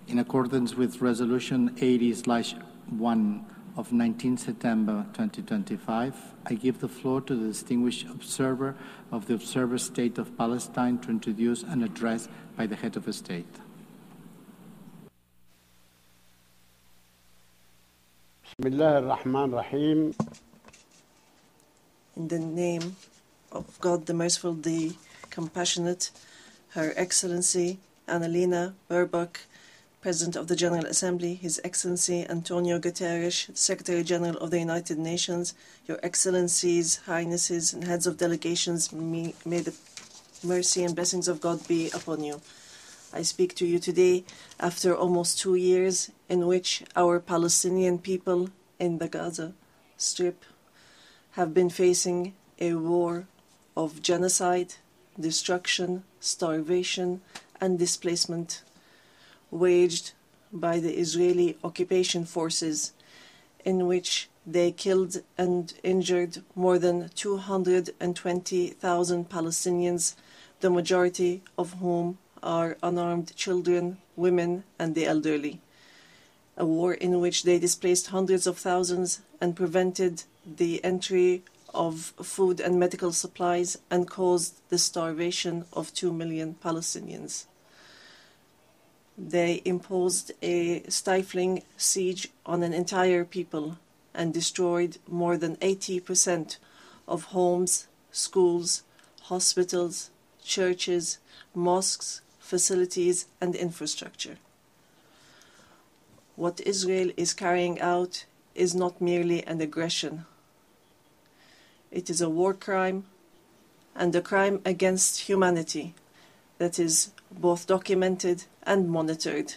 In accordance with Resolution 80/1 of 19 September 2025, I give the floor to the distinguished observer of the Observer State of Palestine to introduce an address by the head of the state. Bismillahir-Rahman-Rahim. In the name of God, the Merciful, the Compassionate, Her Excellency Annalena Baerbock, President of the General Assembly, His Excellency Antonio Guterres, Secretary General of the United Nations, Your Excellencies, Highnesses, and Heads of Delegations, may the mercy and blessings of God be upon you. I speak to you today after almost 2 years in which our Palestinian people in the Gaza Strip have been facing a war of genocide, destruction, starvation, and displacement waged by the Israeli occupation forces, in which they killed and injured more than 220,000 Palestinians, the majority of whom are unarmed children, women, and the elderly. A war in which they displaced hundreds of thousands and prevented the entry of food and medical supplies and caused the starvation of 2 million Palestinians. They imposed a stifling siege on an entire people and destroyed more than 80% of homes, schools, hospitals, churches, mosques, facilities, and infrastructure. What Israel is carrying out is not merely an aggression. It is a war crime and a crime against humanity that is both documented and monitored,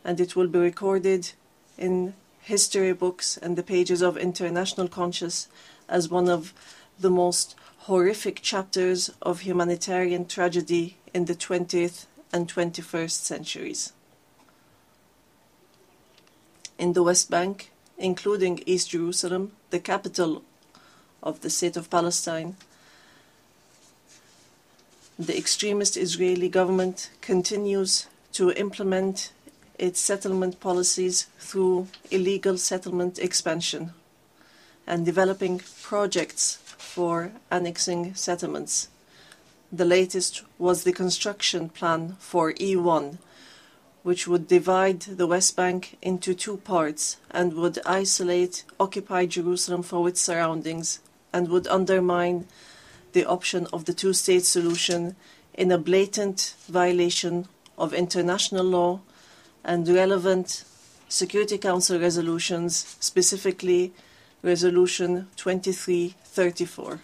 and it will be recorded in history books and the pages of international conscience as one of the most horrific chapters of humanitarian tragedy in the 20th and 21st centuries. In the West Bank, including East Jerusalem, the capital of the State of Palestine, the extremist Israeli government continues to implement its settlement policies through illegal settlement expansion and developing projects for annexing settlements. The latest was the construction plan for E1, which would divide the West Bank into 2 parts and would isolate occupied Jerusalem from its surroundings and would undermine the option of the two-state solution in a blatant violation of international law and relevant Security Council resolutions, specifically Resolution 2334.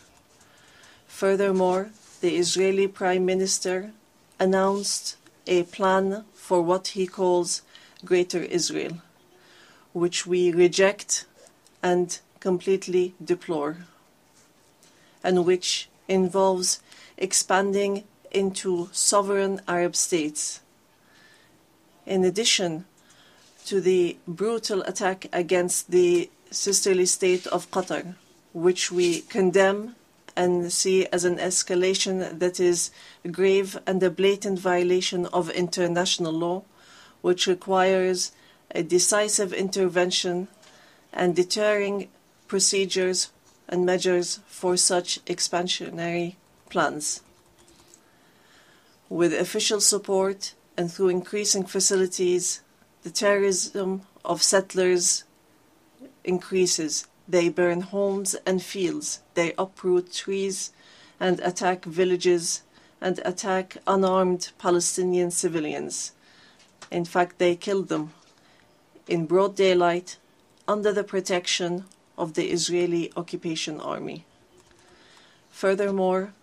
Furthermore, the Israeli Prime Minister announced a plan for what he calls Greater Israel, which we reject and completely deplore, and which involves expanding into sovereign Arab states. In addition to the brutal attack against the sisterly state of Qatar, which we condemn and see as an escalation that is grave and a blatant violation of international law, which requires a decisive intervention and deterring procedures and measures for such expansionary plans. With official support and through increasing facilities, the terrorism of settlers increases. They burn homes and fields, they uproot trees and attack villages and attack unarmed Palestinian civilians. In fact, they kill them in broad daylight under the protection of the Israeli occupation army. Furthermore,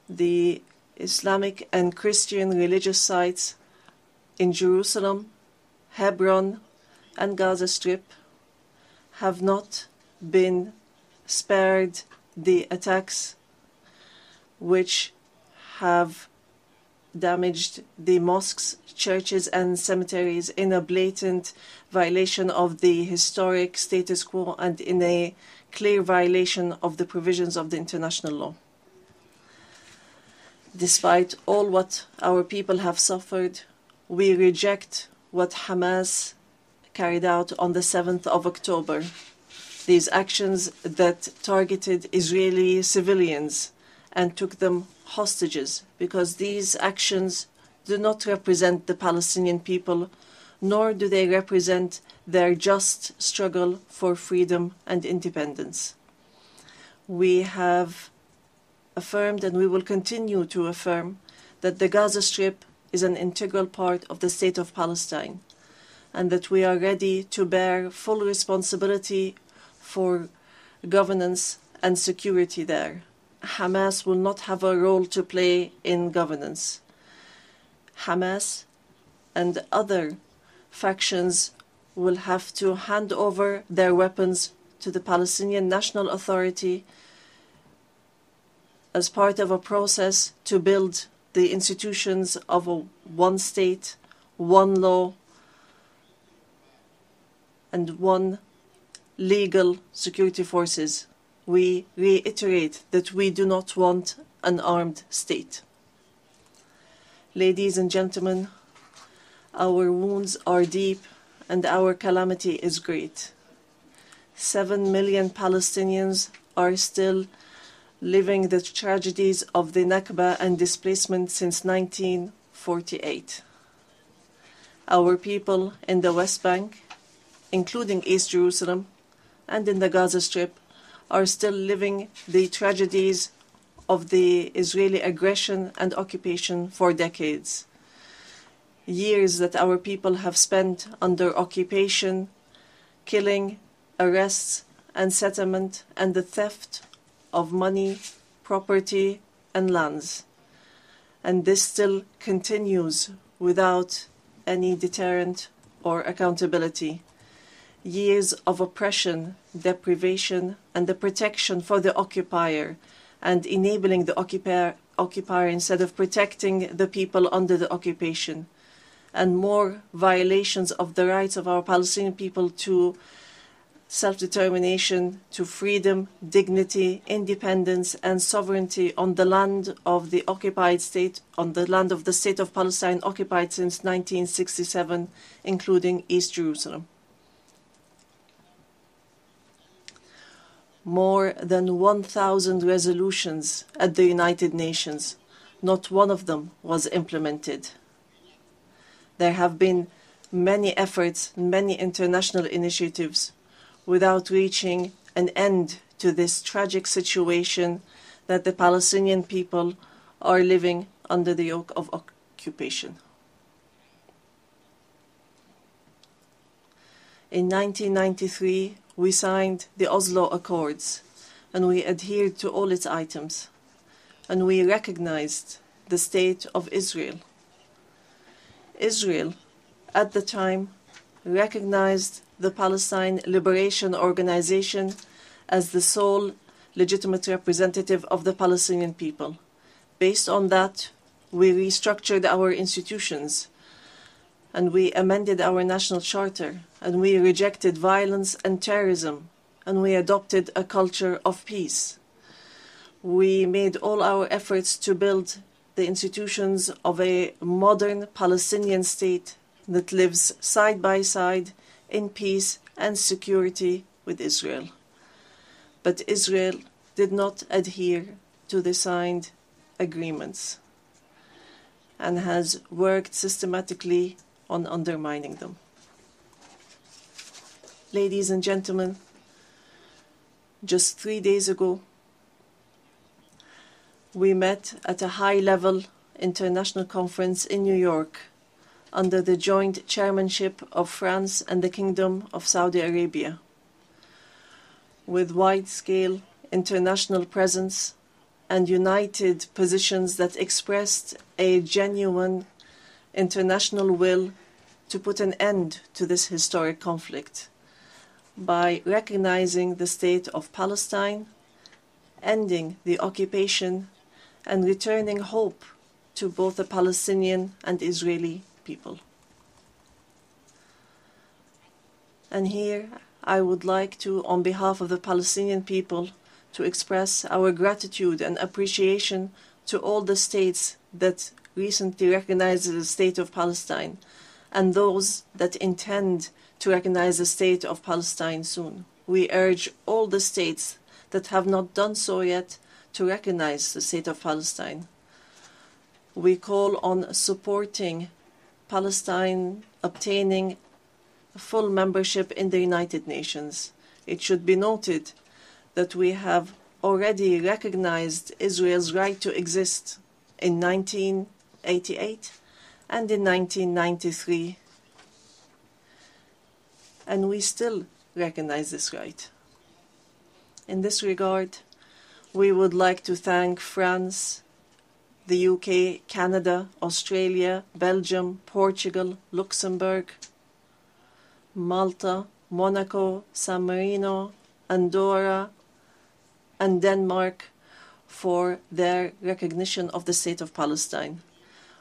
the Islamic and Christian religious sites in Jerusalem, Hebron, and Gaza Strip have not been spared the attacks which have damaged the mosques, churches, and cemeteries in a blatant violation of the historic status quo and in a clear violation of the provisions of the international law. Despite all what our people have suffered, We reject what Hamas carried out on the 7th of October. These actions that targeted Israeli civilians and took them hostages, because these actions do not represent the Palestinian people, nor do they represent their just struggle for freedom and independence. We have affirmed, and we will continue to affirm, that the Gaza Strip is an integral part of the State of Palestine, and that we are ready to bear full responsibility for governance and security there. Hamas will not have a role to play in governance. Hamas and other factions will have to hand over their weapons to the Palestinian National Authority as part of a process to build the institutions of a one state, one law, and one legal security forces. We reiterate that we do not want an armed state. Ladies and gentlemen, our wounds are deep and our calamity is great. 7 million Palestinians are still living the tragedies of the Nakba and displacement since 1948. Our people in the West Bank, including East Jerusalem, and in the Gaza Strip, are still living the tragedies of the Israeli aggression and occupation for decades. Years that our people have spent under occupation, killing, arrests, and settlement, and the theft of money, property, and lands. And this still continues without any deterrent or accountability. Years of oppression, deprivation, and the protection for the occupier, and enabling the occupier instead of protecting the people under the occupation, and more violations of the rights of our Palestinian people to self-determination, to freedom, dignity, independence, and sovereignty on the land of the occupied state, on the land of the State of Palestine occupied since 1967, including East Jerusalem. More than 1,000 resolutions at the United Nations, not one of them was implemented. There have been many efforts, many international initiatives, without reaching an end to this tragic situation that the Palestinian people are living under the yoke of occupation. In 1993, we signed the Oslo Accords, and we adhered to all its items, and we recognized the State of Israel. Israel, at the time, recognized the Palestine Liberation Organization as the sole legitimate representative of the Palestinian people. Based on that, we restructured our institutions, and we amended our national charter, and we rejected violence and terrorism, and we adopted a culture of peace. We made all our efforts to build the institutions of a modern Palestinian state that lives side by side in peace and security with Israel. But Israel did not adhere to the signed agreements and has worked systematically on undermining them. Ladies and gentlemen, just 3 days ago, we met at a high-level international conference in New York under the joint chairmanship of France and the Kingdom of Saudi Arabia, with wide-scale international presence and united positions that expressed a genuine international will to put an end to this historic conflict by recognizing the State of Palestine, ending the occupation, and returning hope to both the Palestinian and Israeli people. And here I would like to, on behalf of the Palestinian people, to express our gratitude and appreciation to all the states that recently recognized the State of Palestine and those that intend to recognize the State of Palestine soon. We urge all the states that have not done so yet to recognize the State of Palestine. We call on supporting Palestine obtaining full membership in the United Nations. It should be noted that we have already recognized Israel's right to exist in 1988 and in 1993, and we still recognize this right. In this regard, we would like to thank France, the UK, Canada, Australia, Belgium, Portugal, Luxembourg, Malta, Monaco, San Marino, Andorra, and Denmark for their recognition of the State of Palestine.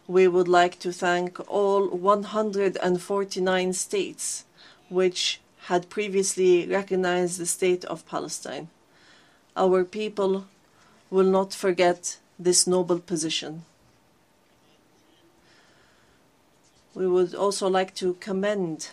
We would like to thank all 149 states which had previously recognized the State of Palestine. Our people will not forget this noble position. We would also like to commend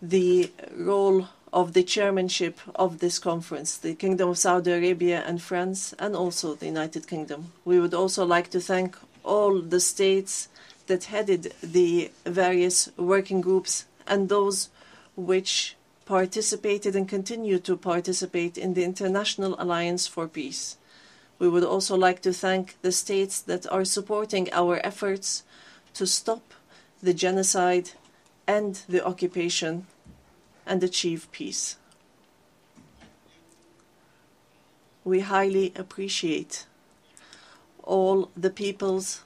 the role of the chairmanship of this conference, the Kingdom of Saudi Arabia and France, and also the United Kingdom. We would also like to thank all the states that headed the various working groups and those which participated and continue to participate in the International Alliance for Peace. We would also like to thank the states that are supporting our efforts to stop the genocide and the occupation and achieve peace. We highly appreciate all the peoples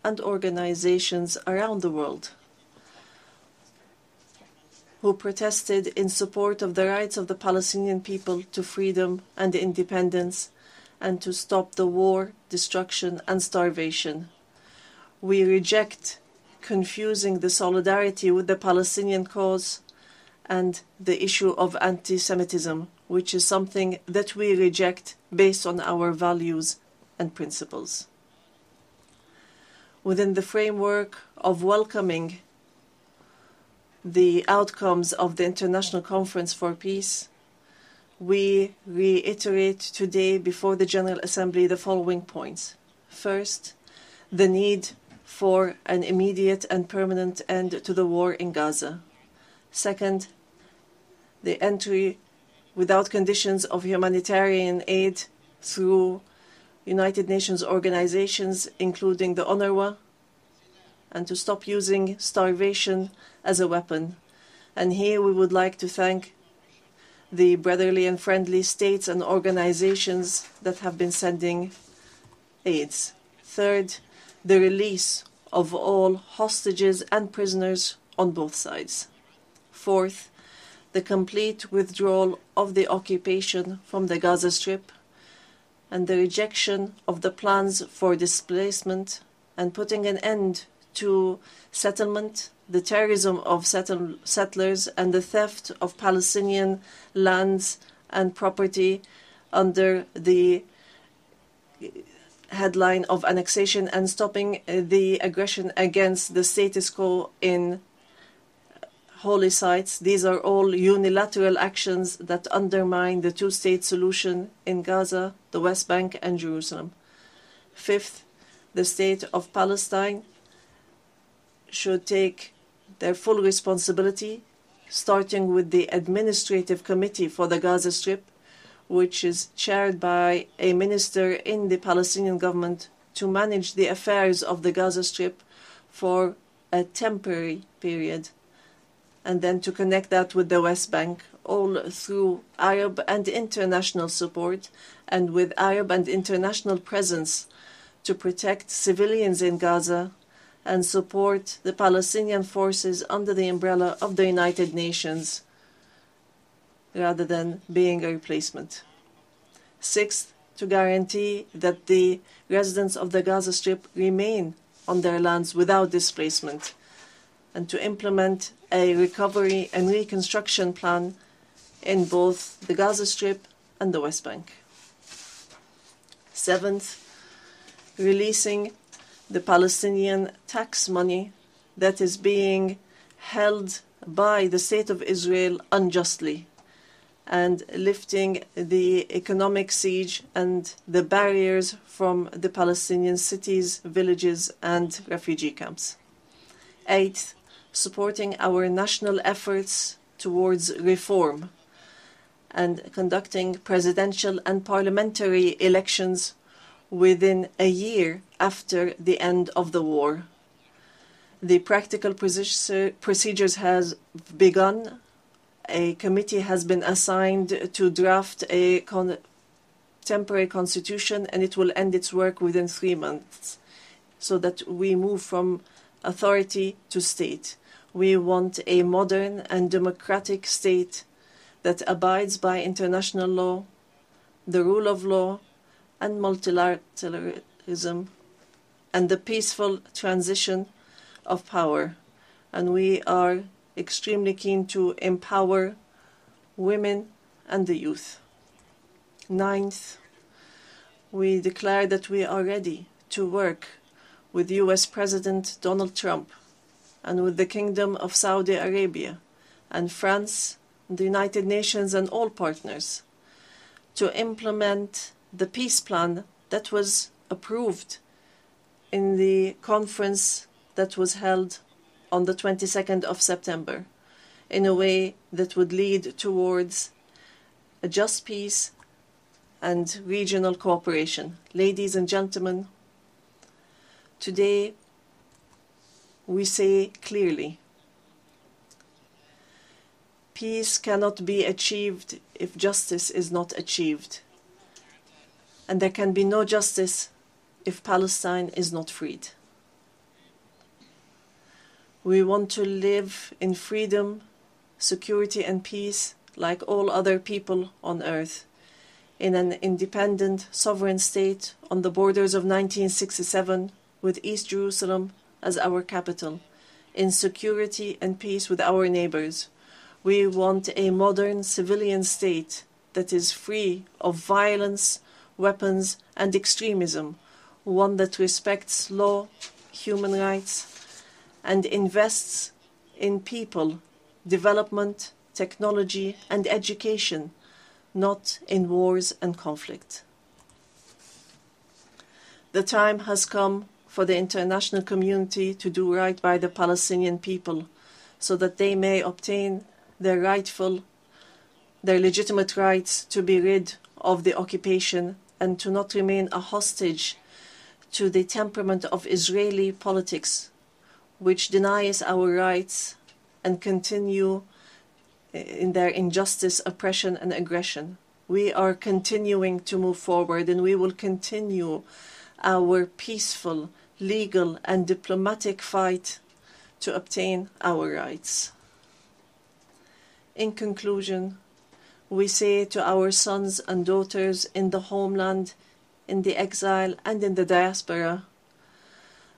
and organizations around the world who protested in support of the rights of the Palestinian people to freedom and independence and to stop the war, destruction, and starvation. We reject confusing the solidarity with the Palestinian cause and the issue of anti-Semitism, which is something that we reject based on our values and principles. Within the framework of welcoming the outcomes of the International Conference for Peace, we reiterate today before the General Assembly the following points. First, the need for an immediate and permanent end to the war in Gaza. Second, the entry without conditions of humanitarian aid through United Nations organizations, including the UNRWA, and to stop using starvation as a weapon. And here we would like to thank the brotherly and friendly states and organizations that have been sending aids. Third, the release of all hostages and prisoners on both sides. Fourth, the complete withdrawal of the occupation from the Gaza Strip and the rejection of the plans for displacement and putting an end to settlement, the terrorism of settlers, and the theft of Palestinian lands and property under the headline of annexation, and stopping the aggression against the status quo in holy sites. These are all unilateral actions that undermine the two-state solution in Gaza, the West Bank, and Jerusalem. Fifth, the State of Palestine should take their full responsibility, starting with the Administrative Committee for the Gaza Strip, which is chaired by a minister in the Palestinian government, to manage the affairs of the Gaza Strip for a temporary period, and then to connect that with the West Bank, all through Arab and international support and with Arab and international presence to protect civilians in Gaza and support the Palestinian forces under the umbrella of the United Nations rather than being a replacement. Sixth, to guarantee that the residents of the Gaza Strip remain on their lands without displacement, and to implement a recovery and reconstruction plan in both the Gaza Strip and the West Bank. Seventh, releasing the Palestinian tax money that is being held by the State of Israel unjustly, and lifting the economic siege and the barriers from the Palestinian cities, villages, and refugee camps. Eighth, supporting our national efforts towards reform and conducting presidential and parliamentary elections within a year after the end of the war. The practical procedures has begun. A committee has been assigned to draft a temporary constitution, and it will end its work within 3 months, so that we move from authority to state. We want a modern and democratic state that abides by international law, the rule of law, and multilateralism, and the peaceful transition of power. And we are extremely keen to empower women and the youth. Ninth, we declare that we are ready to work with US President Donald Trump and with the Kingdom of Saudi Arabia and France, the United Nations, and all partners to implement the peace plan that was approved in the conference that was held on the 22nd of September in a way that would lead towards a just peace and regional cooperation. Ladies and gentlemen, today we say clearly, peace cannot be achieved if justice is not achieved. And there can be no justice if Palestine is not freed. We want to live in freedom, security, and peace like all other people on earth, in an independent, sovereign state on the borders of 1967, with East Jerusalem as our capital, in security and peace with our neighbors. We want a modern civilian state that is free of violence, weapons, and extremism, one that respects law, human rights, and invests in people, development, technology, and education, not in wars and conflict. The time has come for the international community to do right by the Palestinian people, so that they may obtain their legitimate rights to be rid of the occupation and to not remain a hostage to the temperament of Israeli politics, which denies our rights and continue in their injustice, oppression, and aggression. We are continuing to move forward, and we will continue our peaceful, legal, and diplomatic fight to obtain our rights. In conclusion, we say to our sons and daughters in the homeland, in the exile, and in the diaspora,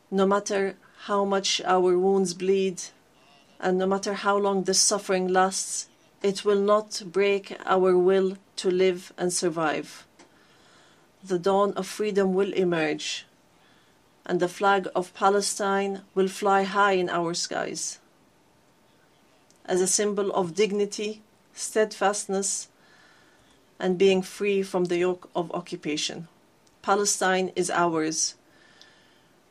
no matter how much our wounds bleed, and no matter how long the suffering lasts, it will not break our will to live and survive. The dawn of freedom will emerge, and the flag of Palestine will fly high in our skies as a symbol of dignity, steadfastness, and being free from the yoke of occupation. Palestine is ours.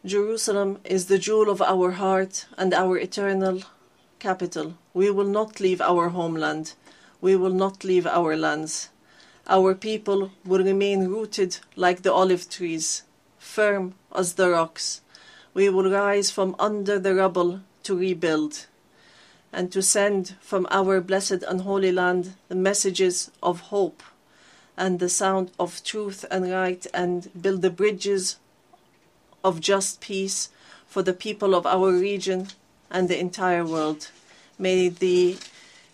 Jerusalem is the jewel of our heart and our eternal capital. We will not leave our homeland. We will not leave our lands. Our people will remain rooted like the olive trees, firm as the rocks. We will rise from under the rubble to rebuild and to send from our blessed and holy land the messages of hope and the sound of truth and right, and build the bridges of just peace for the people of our region and the entire world. May the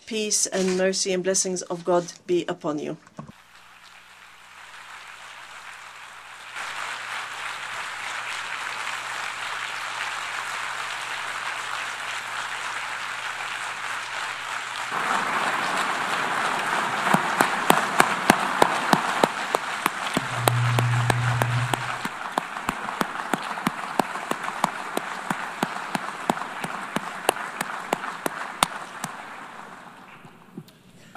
peace and mercy and blessings of God be upon you.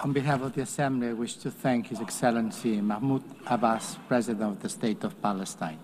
On behalf of the Assembly, I wish to thank His Excellency Mahmoud Abbas, President of the State of Palestine.